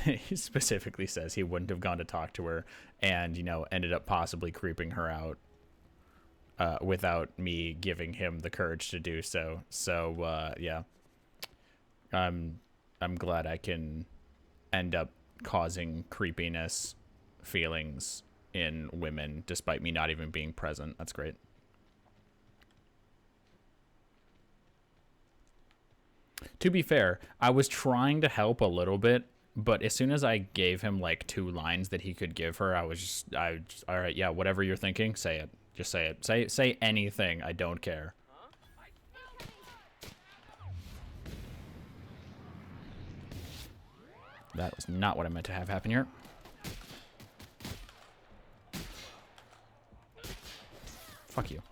he specifically says he wouldn't have gone to talk to her, and ended up possibly creeping her out without me giving him the courage to do so. So yeah, I'm glad I can end up causing creepiness feelings in women despite me not even being present. That's great. To be fair, I was trying to help a little bit, but as soon as I gave him like two lines that he could give her, I just, all right, yeah, whatever you're thinking, say it. Just say it. Say anything. I don't care. That was not what I meant to have happen here. Fuck you.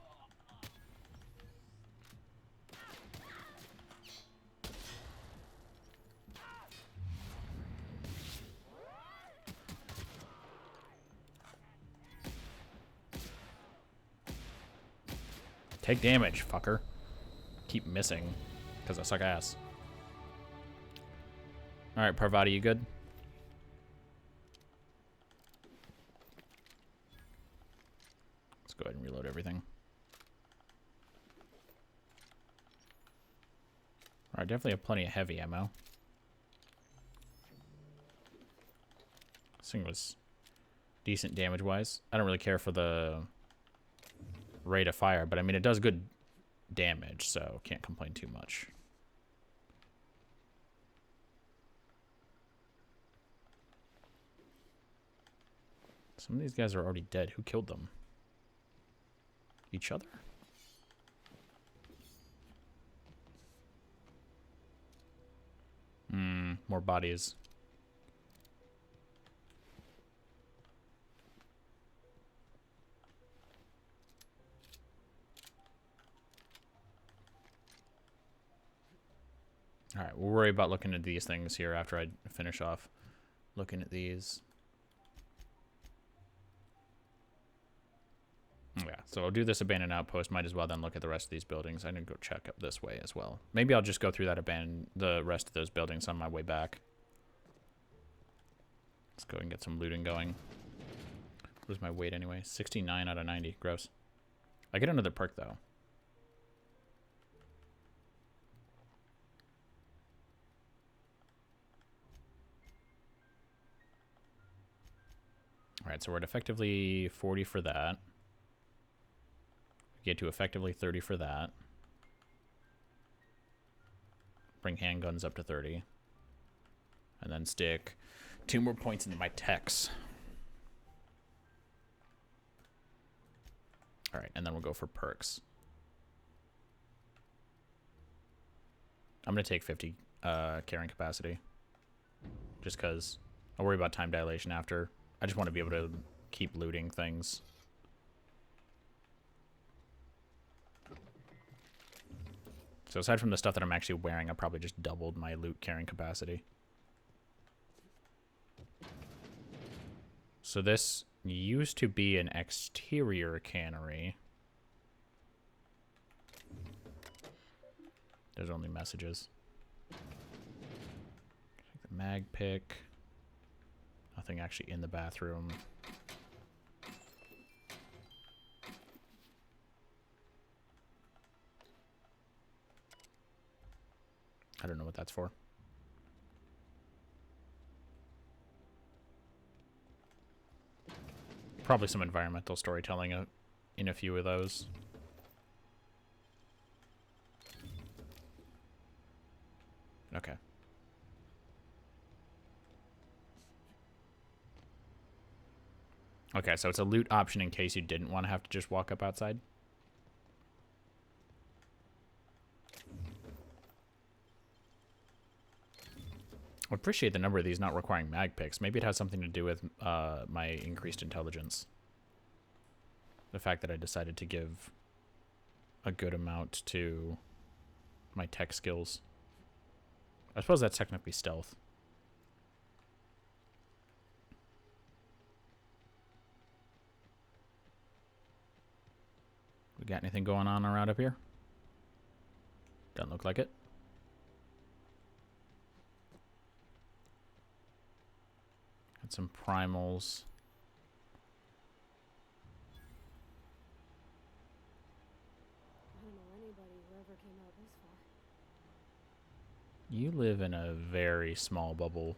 Take damage, fucker. Keep missing, because I suck ass. Alright, Parvati, you good? Let's go ahead and reload everything. Alright, definitely have plenty of heavy ammo. This thing was decent damage-wise. I don't really care for the rate of fire, but I mean, it does good damage, so can't complain too much. Some of these guys are already dead. Who killed them? Each other? More bodies. Alright, we'll worry about looking at these things here after I finish off looking at these. Yeah, so I'll do this abandoned outpost. Might as well then look at the rest of these buildings. I need to go check up this way as well. Maybe I'll just go through the rest of those buildings on my way back. Let's go and get some looting going. What is my weight anyway? 69 out of 90. Gross. I get another perk though. Alright, so we're at effectively 40 for that. Get to effectively 30 for that. Bring handguns up to 30. And then stick 2 more points into my techs. Alright, and then we'll go for perks. I'm going to take 50 carrying capacity. Just because I'll worry about time dilation after. I just want to be able to keep looting things. So aside from the stuff that I'm actually wearing, I probably just doubled my loot carrying capacity. So this used to be an exterior cannery. There's only messages. Take the mag pick. Nothing actually in the bathroom. I don't know what that's for. Probably some environmental storytelling in a few of those. Okay. Okay, so it's a loot option in case you didn't want to have to just walk up outside. I appreciate the number of these not requiring mag picks. Maybe it has something to do with my increased intelligence. The fact that I decided to give a good amount to my tech skills. I suppose that's technically stealth. We got anything going on around up here? Doesn't look like it. And some primals. I don't know anybody who ever came out this far. You live in a very small bubble.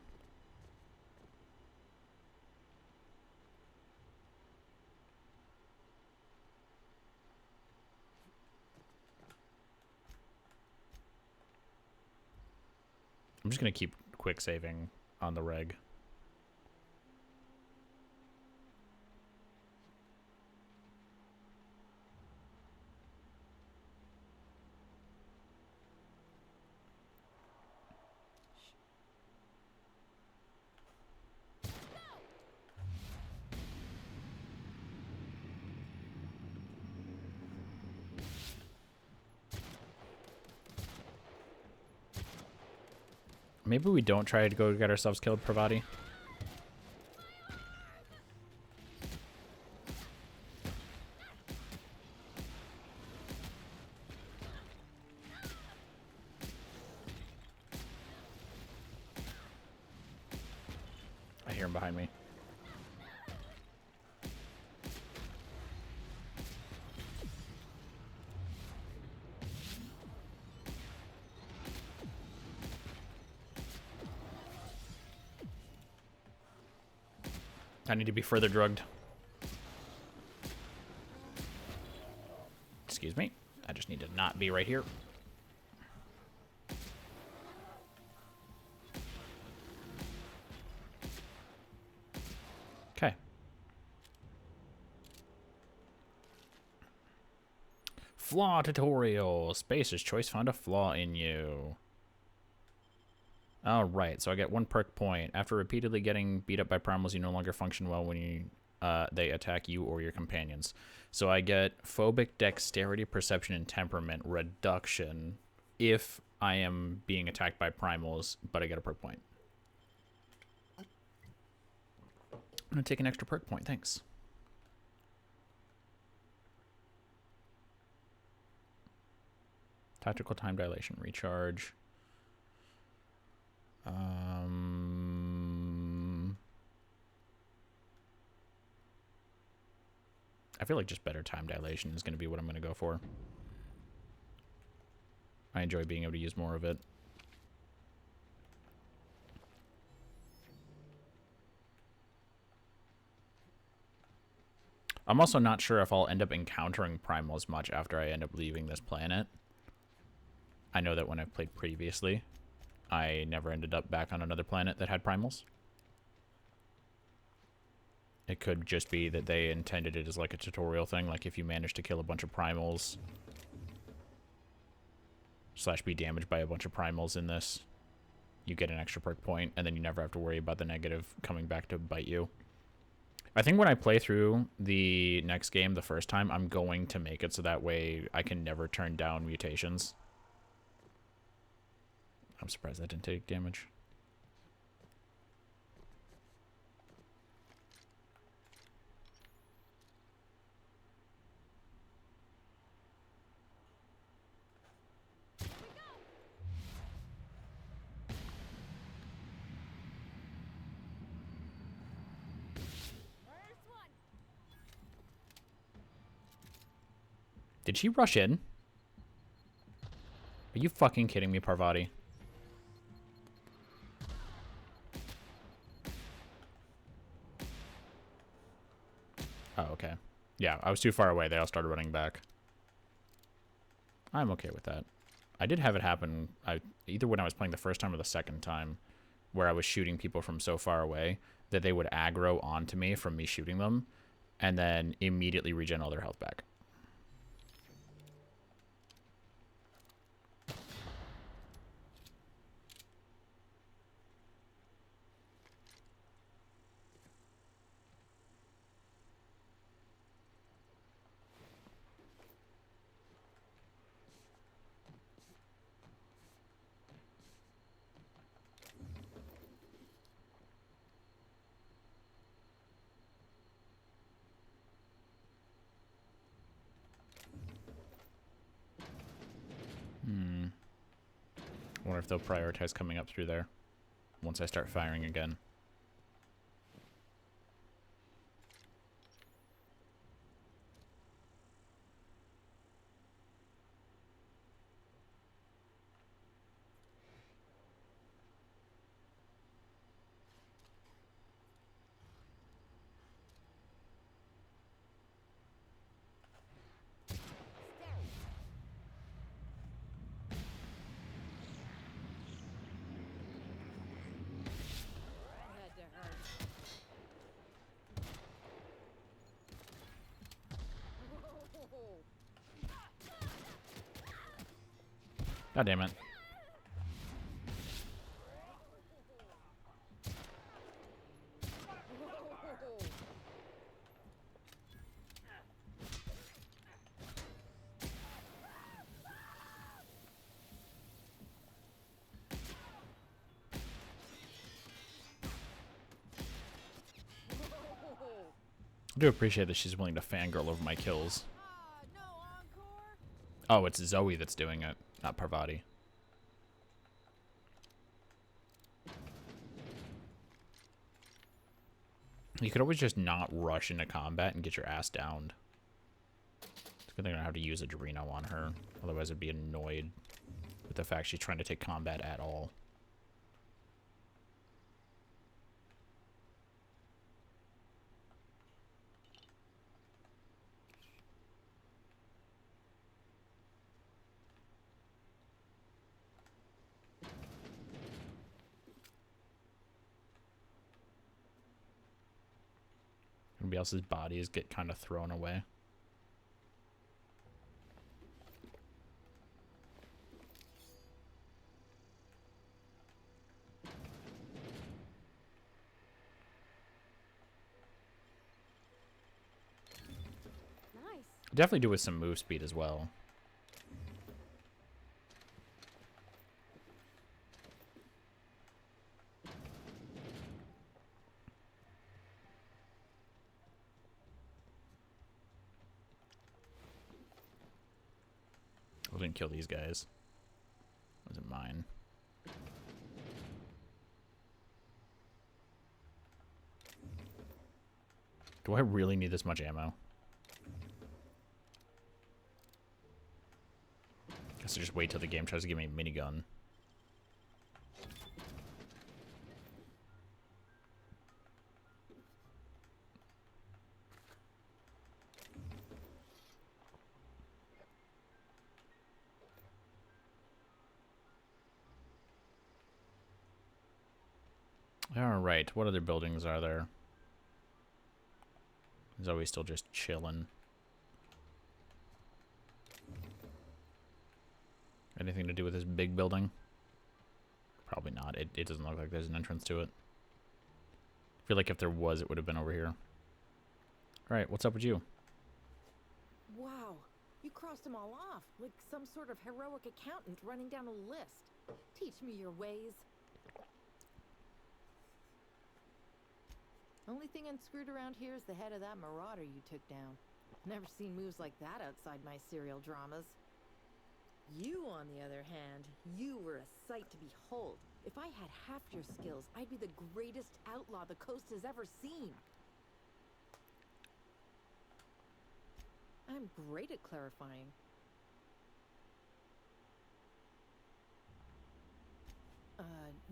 I'm just going to keep quick saving on the reg. Maybe we don't try to go get ourselves killed, Pravati. I hear him behind me. I need to be further drugged. Excuse me. I just need to not be right here. Okay. Flaw tutorial. Spacer's choice found a flaw in you. Alright, so I get 1 perk point. After repeatedly getting beat up by primals, you no longer function well when they attack you or your companions. So I get phobic dexterity, perception, and temperament reduction if I am being attacked by primals, but I get a perk point. I'm going to take an extra perk point, thanks. Tactical time dilation, recharge. I feel like just better time dilation is going to be what I'm going to go for. I enjoy being able to use more of it. I'm also not sure if I'll end up encountering primals much after I end up leaving this planet. I know that when I've played previously, I never ended up back on another planet that had primals. It could just be that they intended it as like a tutorial thing, like if you manage to kill a bunch of primals / be damaged by a bunch of primals in this, you get an extra perk point, and then you never have to worry about the negative coming back to bite you. I think when I play through the next game the first time, I'm going to make it so that way I can never turn down mutations. I'm surprised that didn't take damage. Did she rush in? Are you fucking kidding me, Parvati? Oh, okay. Yeah, I was too far away. They all started running back. I'm okay with that. I did have it happen either when I was playing the first time or the second time, where I was shooting people from so far away that they would aggro onto me from me shooting them and then immediately regen all their health back. I wonder if they'll prioritize coming up through there once I start firing again. God damn it. I do appreciate that she's willing to fangirl over my kills. No encore? Oh, it's Zoe that's doing it, not Parvati. You could always just not rush into combat and get your ass downed. It's a good thing I don't have to use a Dorino on her. Otherwise I'd be annoyed with the fact she's trying to take combat at all. Everybody else's bodies get kind of thrown away. Nice. Definitely do with some move speed as well. I didn't kill these guys. Wasn't mine. Do I really need this much ammo? Guess I just wait till the game tries to give me a minigun. Alright, what other buildings are there? Zoe's still just chilling. Anything to do with this big building? Probably not. It doesn't look like there's an entrance to it. I feel like if there was, it would have been over here. Alright, what's up with you? Wow, you crossed them all off, like some sort of heroic accountant running down a list. Teach me your ways. Only thing unscrewed around here is the head of that marauder you took down. Never seen moves like that outside my serial dramas. You, on the other hand, you were a sight to behold. If I had half your skills, I'd be the greatest outlaw the coast has ever seen. I'm great at clarifying.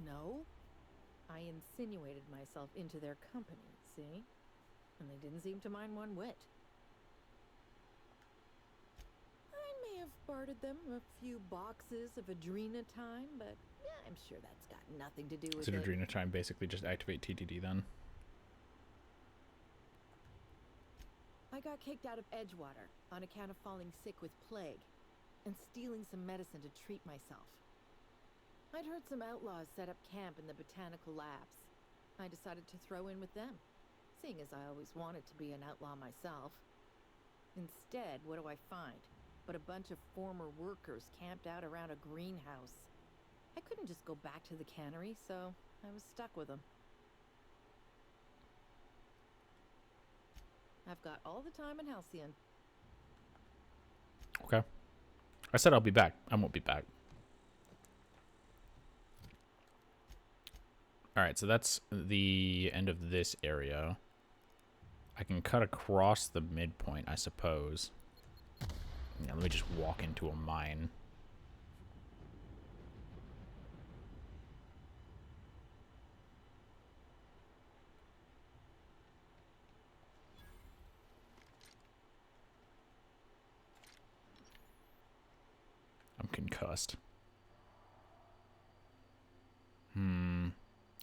No. I insinuated myself into their company, see? And they didn't seem to mind one whit. I may have bartered them a few boxes of Adrena time, but yeah, I'm sure that's got nothing to do with Is it. Adrena time basically just activate TTD then? I got kicked out of Edgewater on account of falling sick with plague and stealing some medicine to treat myself. I'd heard some outlaws set up camp in the botanical labs. I decided to throw in with them, seeing as I always wanted to be an outlaw myself. Instead, what do I find but a bunch of former workers camped out around a greenhouse? I couldn't just go back to the cannery, so I was stuck with them. I've got all the time in Halcyon. Okay. I said I'll be back. I won't be back. Alright, so that's the end of this area. I can cut across the midpoint, I suppose. Yeah, let me just walk into a mine. I'm concussed.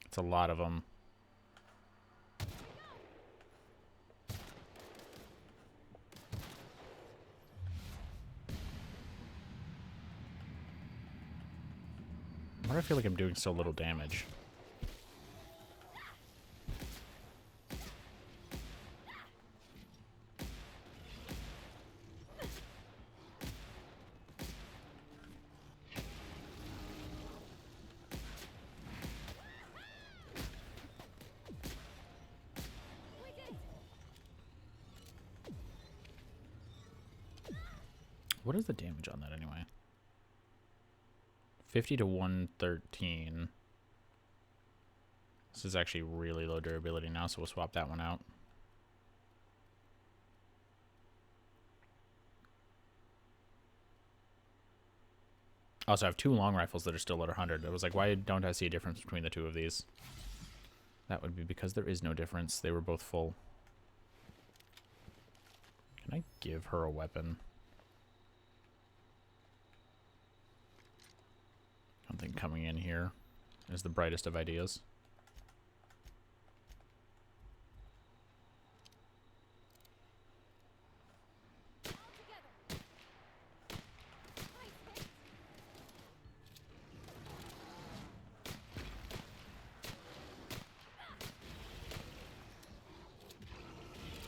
It's a lot of them. feel like I'm doing so little damage? What is the damage on that anyway? 50 to 113. This is actually really low durability now, so we'll swap that one out. Also, I have 2 long rifles that are still at 100. I was like, why don't I see a difference between the 2 of these? That would be because there is no difference. They were both full. Can I give her a weapon? I don't think coming in here is the brightest of ideas.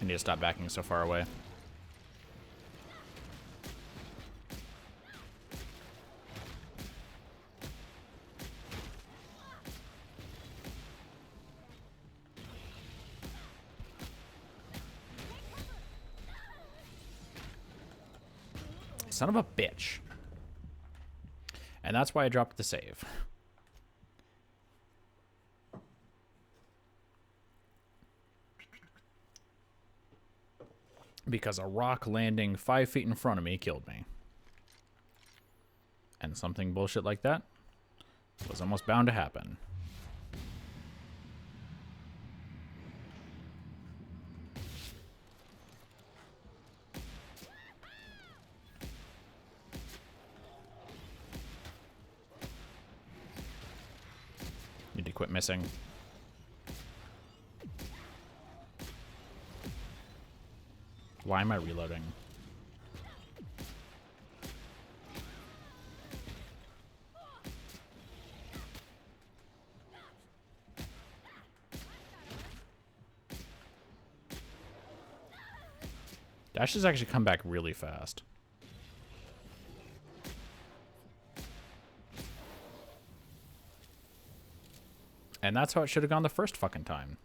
I need to stop backing so far away. Son of a bitch. And that's why I dropped the save. Because a rock landing 5 feet in front of me killed me. And something bullshit like that was almost bound to happen. Need to quit missing. Why am I reloading? Dash has actually come back really fast. And that's how it should have gone the first fucking time.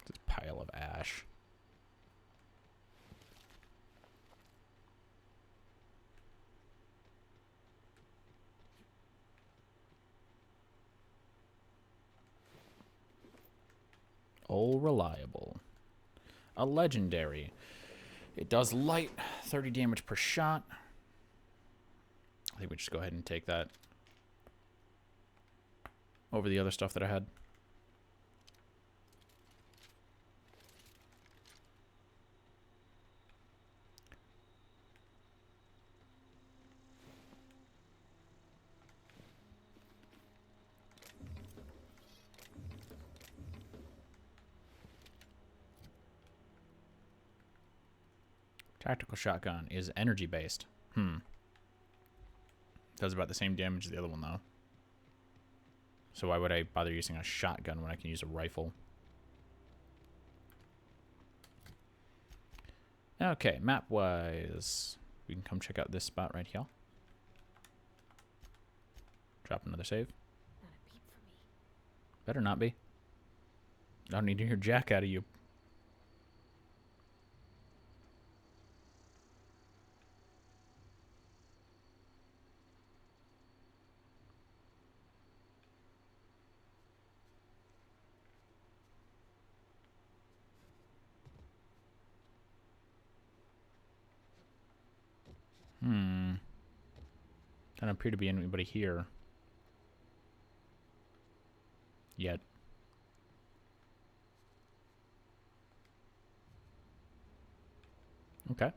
This pile of ash. Oh, reliable. A legendary. It does light, 30 damage per shot. I think we just go ahead and take that over the other stuff that I had. Tactical shotgun is energy based. Does about the same damage as the other one, though. So why would I bother using a shotgun when I can use a rifle? Okay, map-wise, we can come check out this spot right here. Drop another save. Not a peep for me. Better not be. I don't need to hear jack out of you. Doesn't appear to be anybody here. Yet. Okay.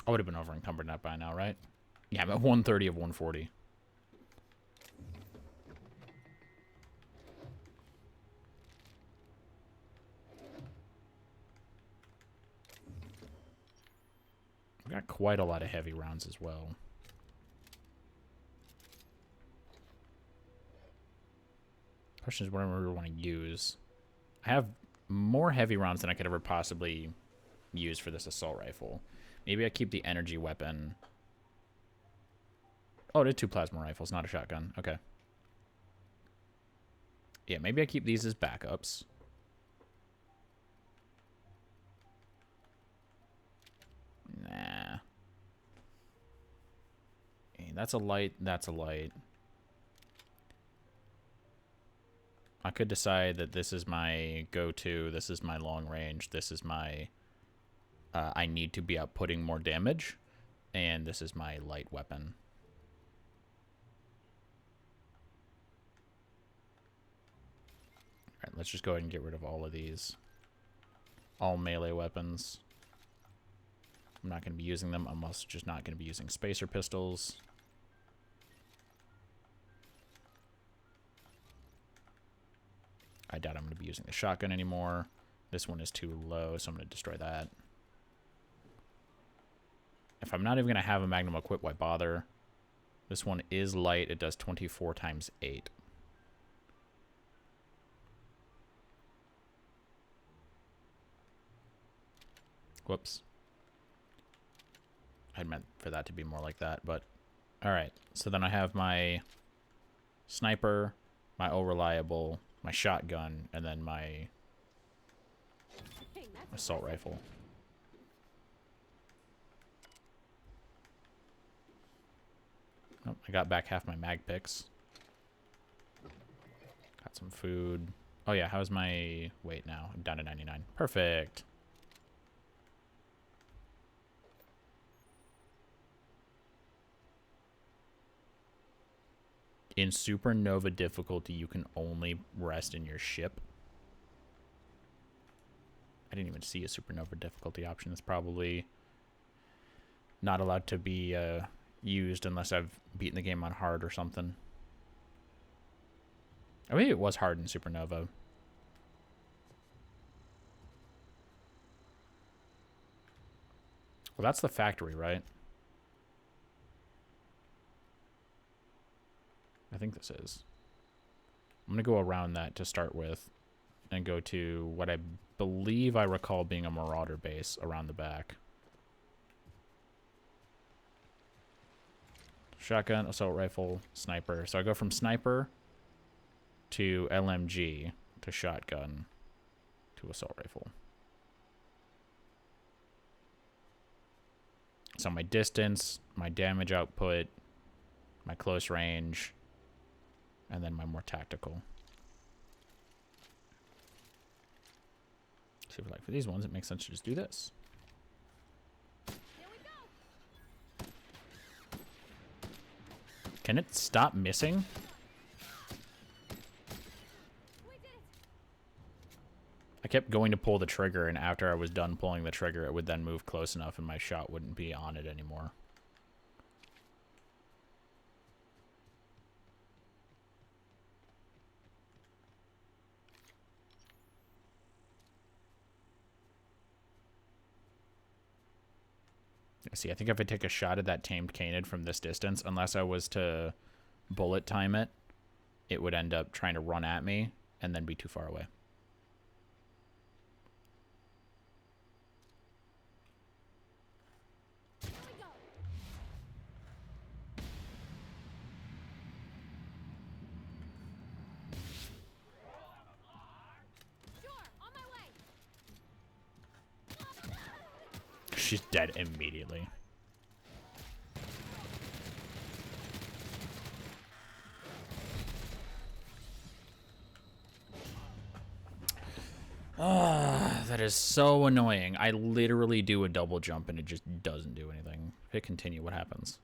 I would have been over encumbered that by now, right? Yeah, I'm at 130 of 140. Got quite a lot of heavy rounds as well. Question is what I really want to use. I have more heavy rounds than I could ever possibly use for this assault rifle. Maybe I keep the energy weapon. Oh, it is 2 plasma rifles, not a shotgun. Okay. Yeah, maybe I keep these as backups. Nah. Hey, that's a light. That's a light. I could decide that this is my go-to. This is my long range. This is my... I need to be outputting more damage. And this is my light weapon. Alright, let's just go ahead and get rid of all of these. All melee weapons. I'm not going to be using them. I'm also just not going to be using spacer pistols. I doubt I'm going to be using the shotgun anymore. This one is too low, so I'm going to destroy that. If I'm not even going to have a magnum equipped, why bother? This one is light. It does 24 times 8. Whoops. I meant for that to be more like that, but... Alright, so then I have my sniper, my all-reliable, my shotgun, and then my assault rifle. Oh, I got back half my mag picks. Got some food. Oh yeah, how's my weight now? I'm down to 99. Perfect. In supernova difficulty, you can only rest in your ship. I didn't even see a supernova difficulty option. It's probably not allowed to be used unless I've beaten the game on hard or something. I mean, it was hard in supernova. Well, that's the factory, right? I think this is. I'm going to go around that to start with and go to what I believe I recall being a Marauder base around the back. Shotgun, assault rifle, sniper. So I go from sniper to LMG to shotgun to assault rifle. So my distance, my damage output, my close range, and then my more tactical. See, like for these ones, it makes sense to just do this. Can it stop missing? I kept going to pull the trigger, and after I was done pulling the trigger, it would then move close enough and my shot wouldn't be on it anymore. See, I think if I take a shot at that tamed canid from this distance, unless I was to bullet time it, it would end up trying to run at me and then be too far away. She's dead immediately. That is so annoying. I literally do a double jump and it just doesn't do anything. Hit continue, what happens?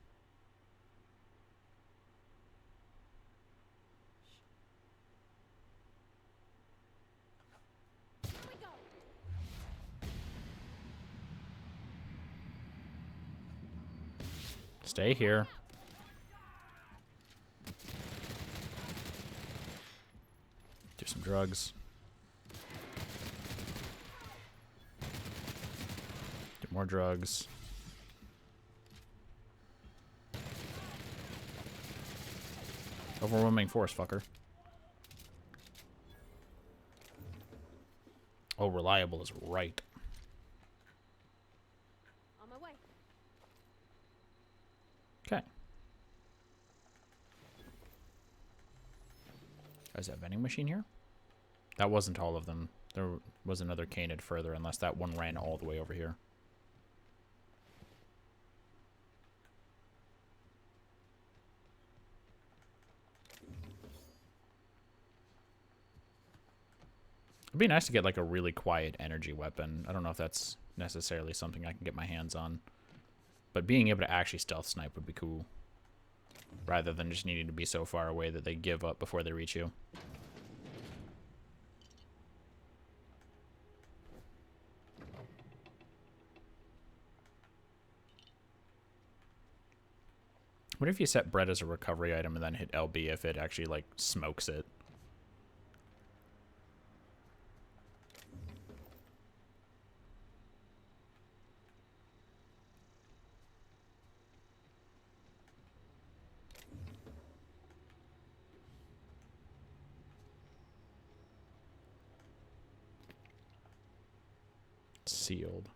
Stay here. Do some drugs. Do more drugs. Overwhelming force, fucker. Oh, reliable is right. On my way. Okay. Is that vending machine here? That wasn't all of them. There was another canid further, unless that one ran all the way over here. It'd be nice to get like a really quiet energy weapon. I don't know if that's necessarily something I can get my hands on. But being able to actually stealth snipe would be cool. Rather than just needing to be so far away that they give up before they reach you. What if you set bread as a recovery item and then hit LB if it actually like smokes it? Sealed.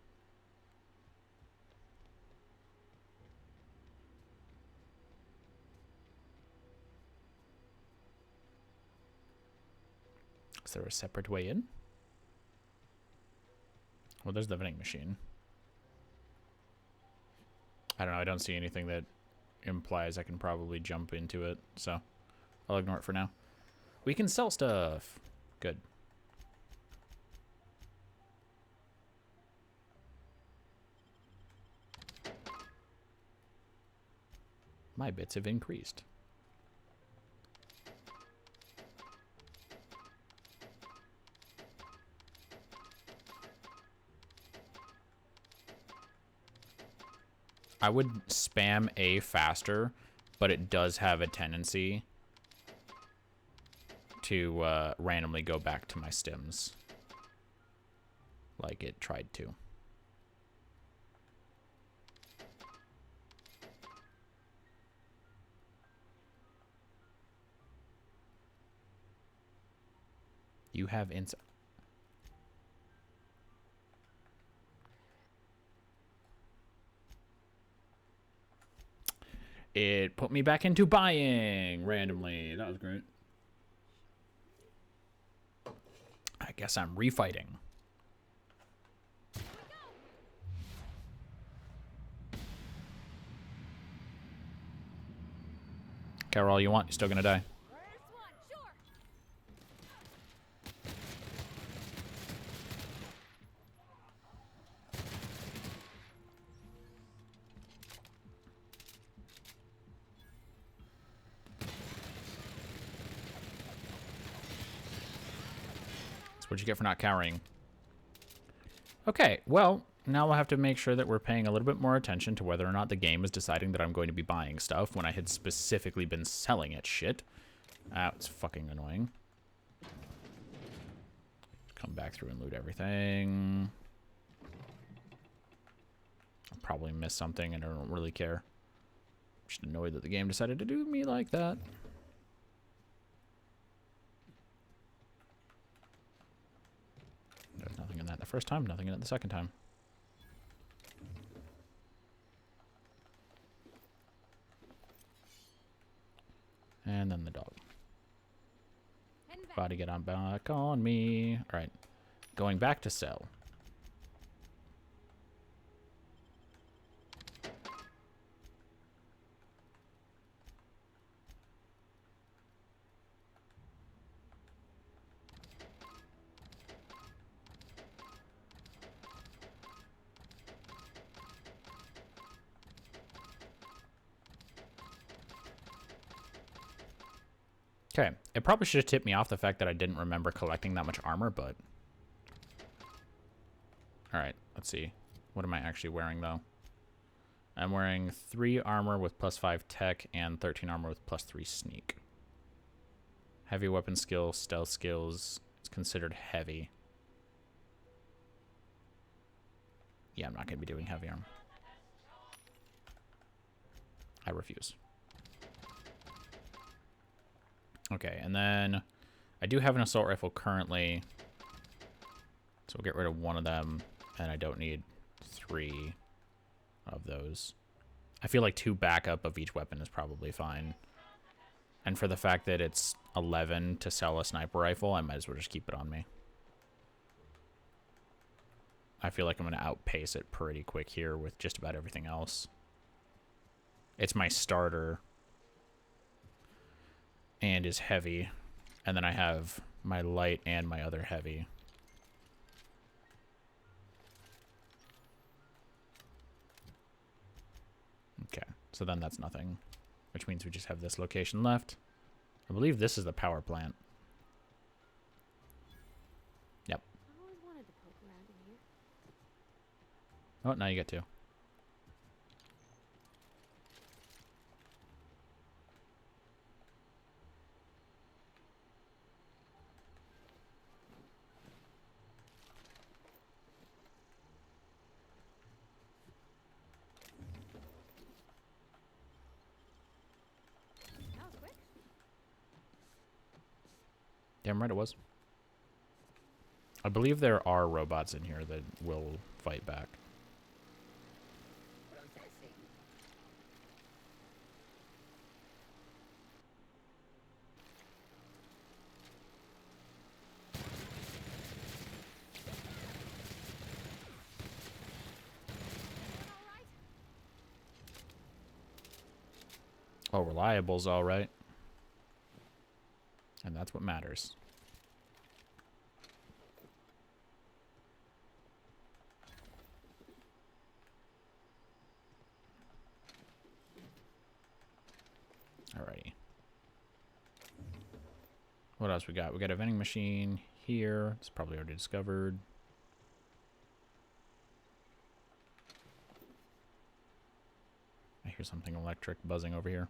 Is there a separate way in? Well, there's the vending machine. I don't know. I don't see anything that implies I can probably jump into it, so I'll ignore it for now. We can sell stuff. Good. My bits have increased. I would spam A faster, but it does have a tendency to randomly go back to my stims. Like it tried to. You have insight. It put me back into buying randomly. That was great. I guess I'm refighting. Care all you want, you're still gonna die. First one, sure. That's what you get for not cowering. Okay, well, now we'll have to make sure that we're paying a little bit more attention to whether or not the game is deciding that I'm going to be buying stuff when I had specifically been selling it shit. That's fucking annoying. Come back through and loot everything. I'll probably miss something and I don't really care. Just annoyed that the game decided to do me like that. There's nothing in that the first time, nothing in it the second time. And then the dog. Heading back. About to get on back on me. Alright. Going back to sell. Okay, it probably should have tipped me off the fact that I didn't remember collecting that much armor, but... Alright, let's see. What am I actually wearing, though? I'm wearing 3 armor with +5 tech and 13 armor with +3 sneak. Heavy weapon skill, stealth skills. It's considered heavy. Yeah, I'm not going to be doing heavy armor. I refuse. Okay, and then I do have an assault rifle currently, so we'll get rid of one of them, and I don't need 3 of those. I feel like 2 backup of each weapon is probably fine. And for the fact that it's 11 to sell a sniper rifle, I might as well just keep it on me. I feel like I'm going to outpace it pretty quick here with just about everything else. It's my starter and is heavy. And then I have my light and my other heavy. Okay, so then that's nothing, which means we just have this location left. I believe this is the power plant. Yep. I always wanted to poke around in here. Oh, now you get to. That was quick. Damn right it was. I believe there are robots in here that will fight back. Oh, reliable's all right. And that's what matters. Alrighty. What else we got? We got a vending machine here. It's probably already discovered. I hear something electric buzzing over here.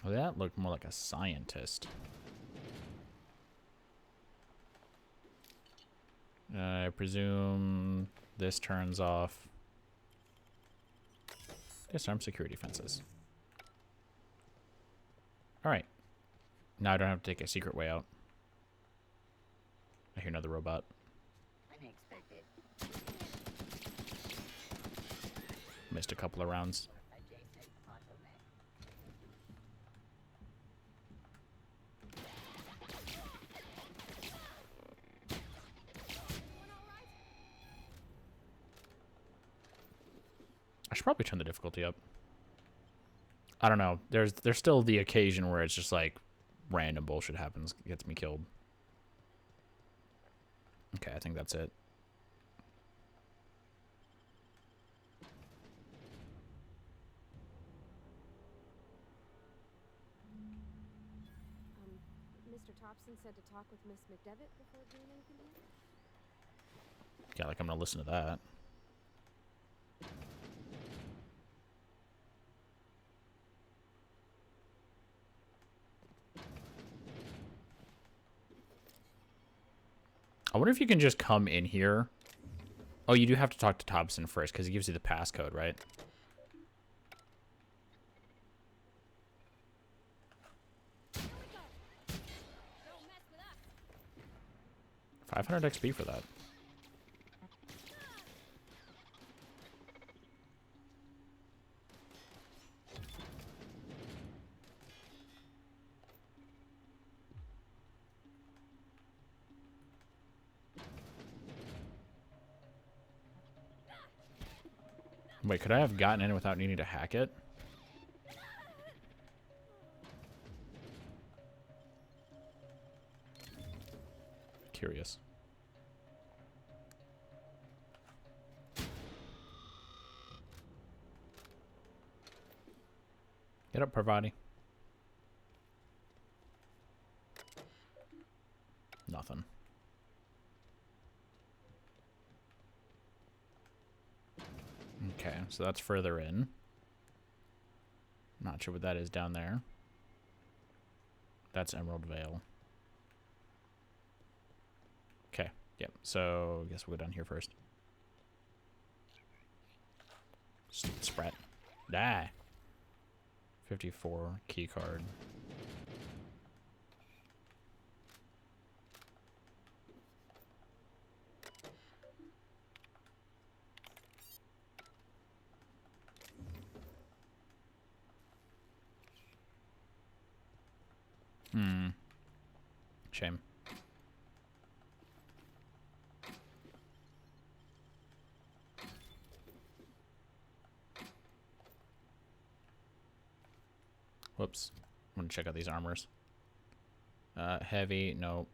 Oh, that looked more like a scientist. I presume this turns off disarm security fences. Alright. Now I don't have to take a secret way out. I hear another robot. Unexpected. Missed a couple of rounds. Adjacent bottleneck. I should probably turn the difficulty up. I don't know. There's still the occasion where it's just like random bullshit happens, gets me killed. Okay, I think that's it. Mr. Thompson said to talk with Miss McDevitt before doing anything here. Yeah, like I'm gonna listen to that. I wonder if you can just come in here. Oh, you do have to talk to Thompson first because he gives you the passcode, right? Here we go. Don't mess with us. 500 XP for that. Wait, could I have gotten in without needing to hack it? Curious. Get up, Parvati. Nothing. Okay, so that's further in. Not sure what that is down there. That's Emerald Vale. Okay, yep. So I guess we'll go down here first. Sprat. Die. 54 key card. Shame. Whoops. I'm gonna check out these armors. Heavy, nope.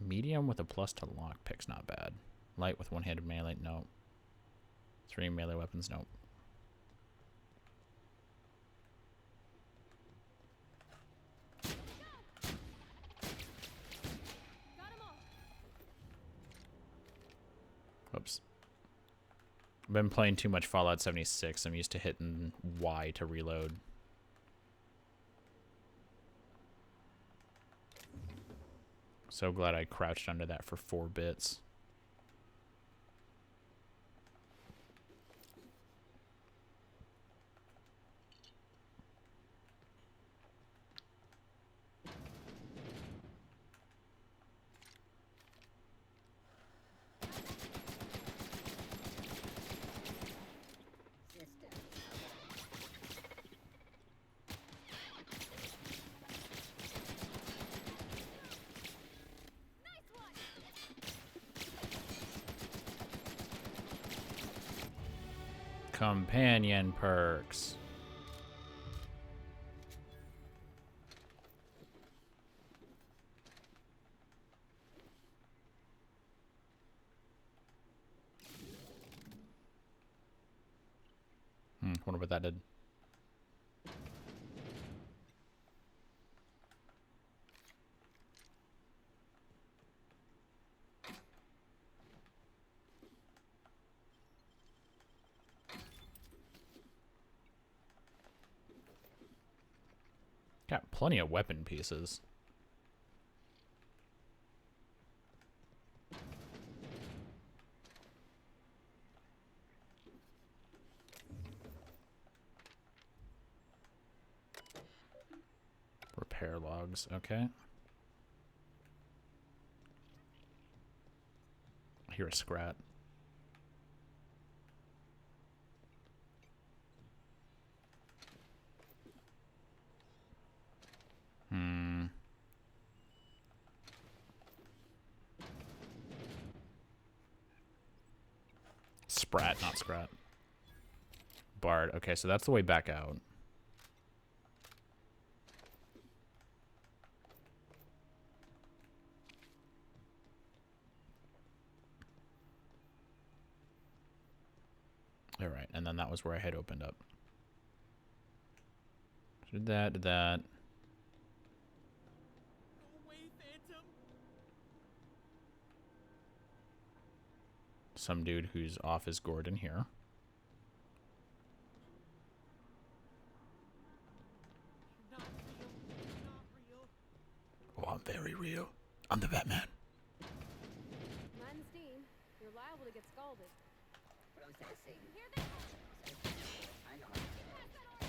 Medium with a plus to lockpicks, not bad. Light with one-handed melee, nope. 3 melee weapons, nope. Whoops. I've been playing too much Fallout 76. I'm used to hitting Y to reload. So glad I crouched under that for 4 bits. System. Companion perks. Wonder what that did. Got plenty of weapon pieces. Repair logs, okay. I hear a scrat. Sprat, not scrat. Bard. Okay, so that's the way back out. All right, and then that was where I had opened up. Did that, did that. Some dude who's off his gourd in here. Oh, I'm very real. I'm the Batman. Not in Steam. You're liable to get scalded. Processing. I know how to do it.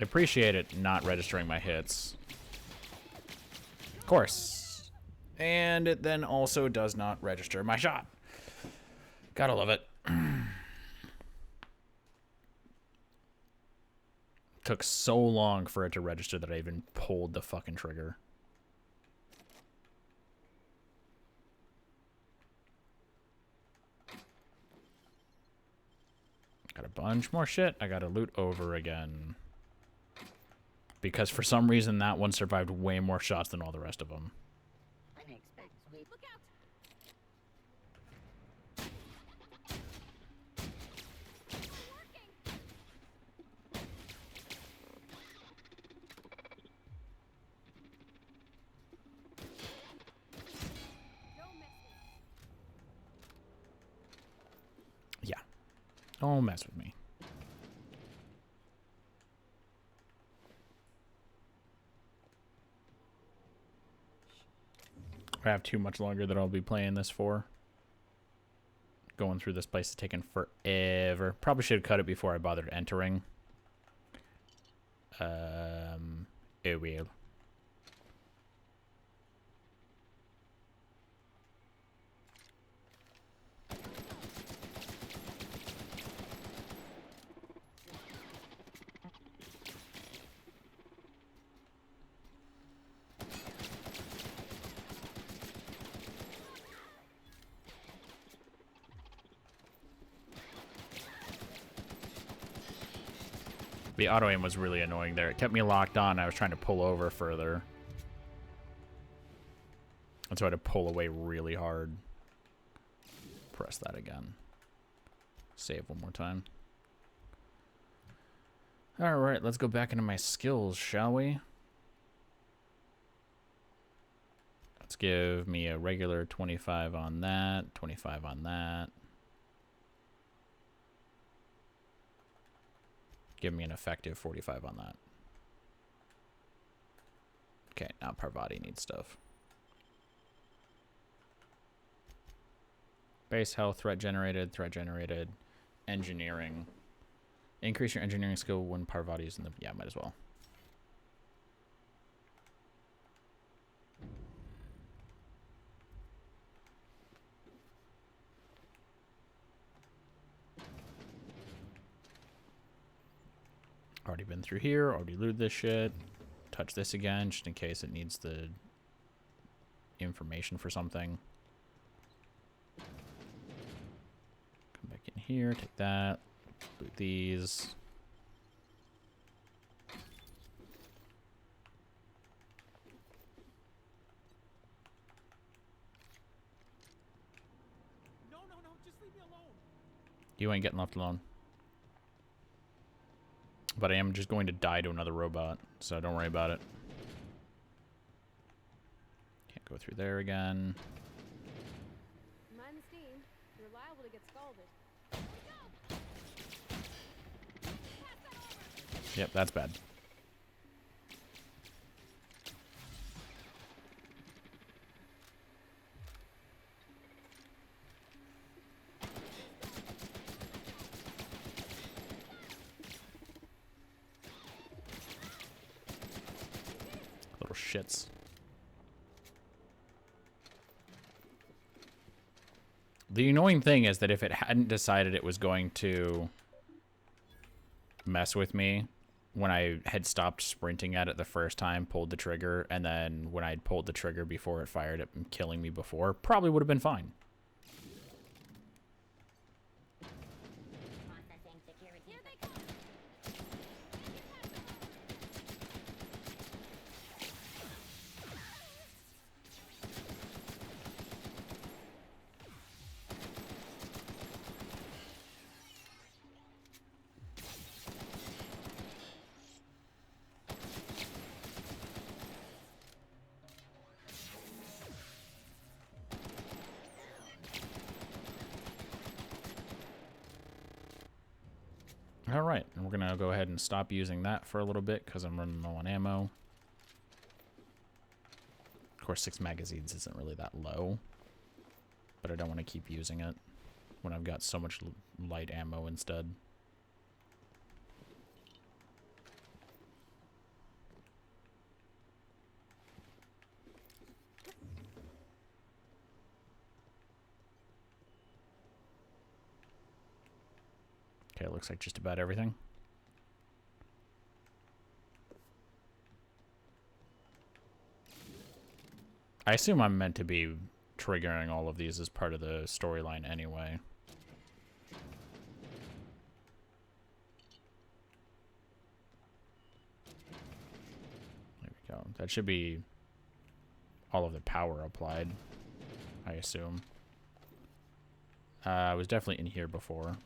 I appreciate it not registering my hits. Of course. And it then also does not register my shot. Gotta love it. Took so long for it to register that I even pulled the fucking trigger. Got a bunch more shit I gotta loot over again. Because for some reason that one survived way more shots than all the rest of them. Unexpected. Sweet. Look out! Working! Don't mess with me. Yeah. Don't mess with me. I have too much longer that I'll be playing this for. Going through this place is taking forever. Probably should have cut it before I bothered entering. Oh well. The auto aim was really annoying there. It kept me locked on. I was trying to pull over further. And so I had to pull away really hard. Press that again. Save one more time. Alright, let's go back into my skills, shall we? Let's give me a regular 25 on that, 25 on that. Give me an effective 45 on that. Okay, now Parvati needs stuff. Base health, threat generated, engineering. Increase your engineering skill when Parvati is in the... Yeah, might as well. Already been through here, already looted this shit. Touch this again, just in case it needs the information for something. Come back in here, take that. Loot these. No, just leave me alone. You ain't getting left alone. But I am just going to die to another robot, so don't worry about it. Can't go through there again. Mind the steam. You're liable to get scalded. Yep, that's bad. Little shits. The annoying thing is that if it hadn't decided it was going to mess with me when I had stopped sprinting at it the first time, pulled the trigger, and then when I'd pulled the trigger before it fired it and killing me before, probably would have been fine. Processing security. Here they come. Alright, and we're going to go ahead and stop using that for a little bit because I'm running low on ammo. Of course, 6 magazines isn't really that low, but I don't want to keep using it when I've got so much light ammo instead. Okay, looks like just about everything. I assume I'm meant to be triggering all of these as part of the storyline anyway. There we go. That should be all of the power applied, I assume. I was definitely in here before.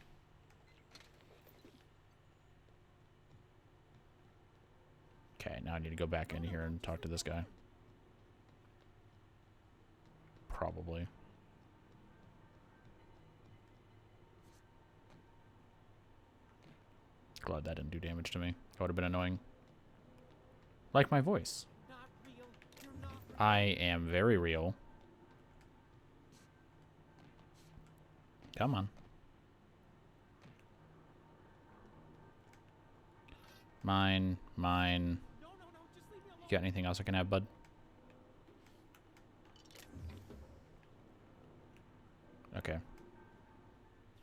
Okay, now I need to go back in here and talk to this guy. Probably. Glad that didn't do damage to me. That would have been annoying. Like my voice. Not real. You're not. I am very real. Come on. Mine. No, just leave me alone. You got anything else I can have, bud? Okay.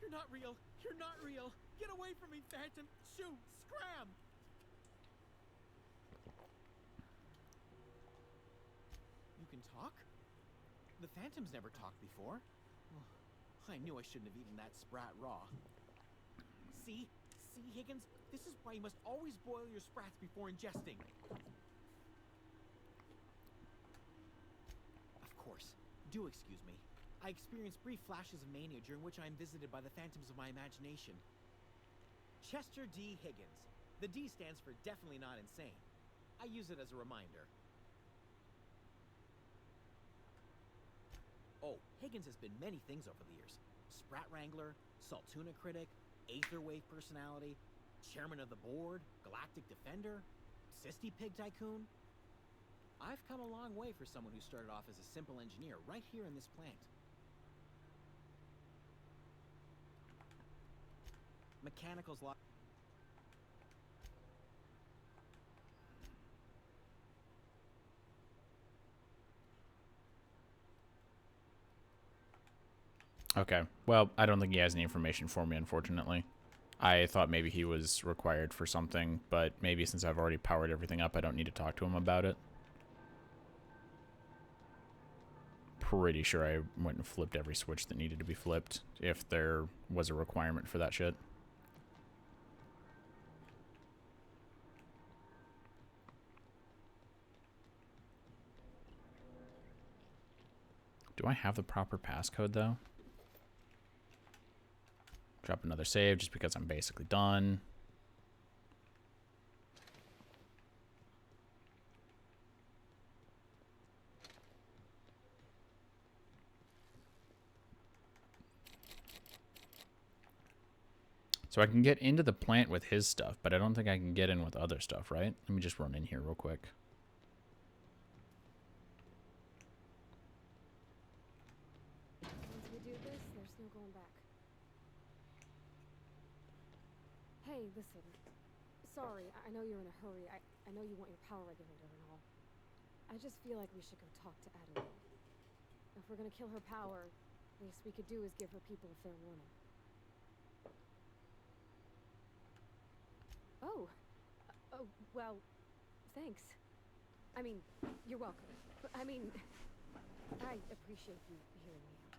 You're not real. You're not real. Get away from me, Phantom. Shoot. Scram. You can talk? The Phantom's never talked before. I knew I shouldn't have eaten that sprat raw. See, Higgins? This is why you must always boil your sprats before ingesting. Of course. Do excuse me. I experience brief flashes of mania during which I am visited by the phantoms of my imagination. Chester D. Higgins. The D stands for definitely not insane. I use it as a reminder. Oh, Higgins has been many things over the years. Sprat Wrangler, Saltuna Critic, Aetherwave Personality, Chairman of the Board, Galactic Defender, Sisty Pig Tycoon. I've come a long way for someone who started off as a simple engineer right here in this plant. Mechanicals lock. Okay. Well, I don't think he has any information for me, unfortunately. I thought maybe he was required for something, but maybe since I've already powered everything up, I don't need to talk to him about it. Pretty sure I went and flipped every switch that needed to be flipped, if there was a requirement for that shit. Do I have the proper passcode, though? Drop another save just because I'm basically done. So I can get into the plant with his stuff, but I don't think I can get in with other stuff, right? Let me just run in here real quick. Once we do this, there's no going back. Hey, listen. Sorry, I know you're in a hurry. I know you want your power regulator and all. I just feel like we should go talk to Adelaide. If we're gonna kill her power, least we could do is give her people a fair warning. Oh. Oh, well, thanks. I mean, you're welcome. I mean, I appreciate you hearing me out.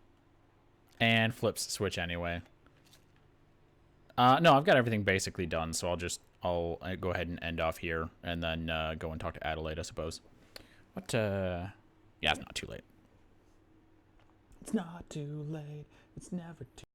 And flips the switch anyway. No, I've got everything basically done, so I'll go ahead and end off here, and then go and talk to Adelaide, I suppose. What, yeah, it's not too late. It's not too late. It's never too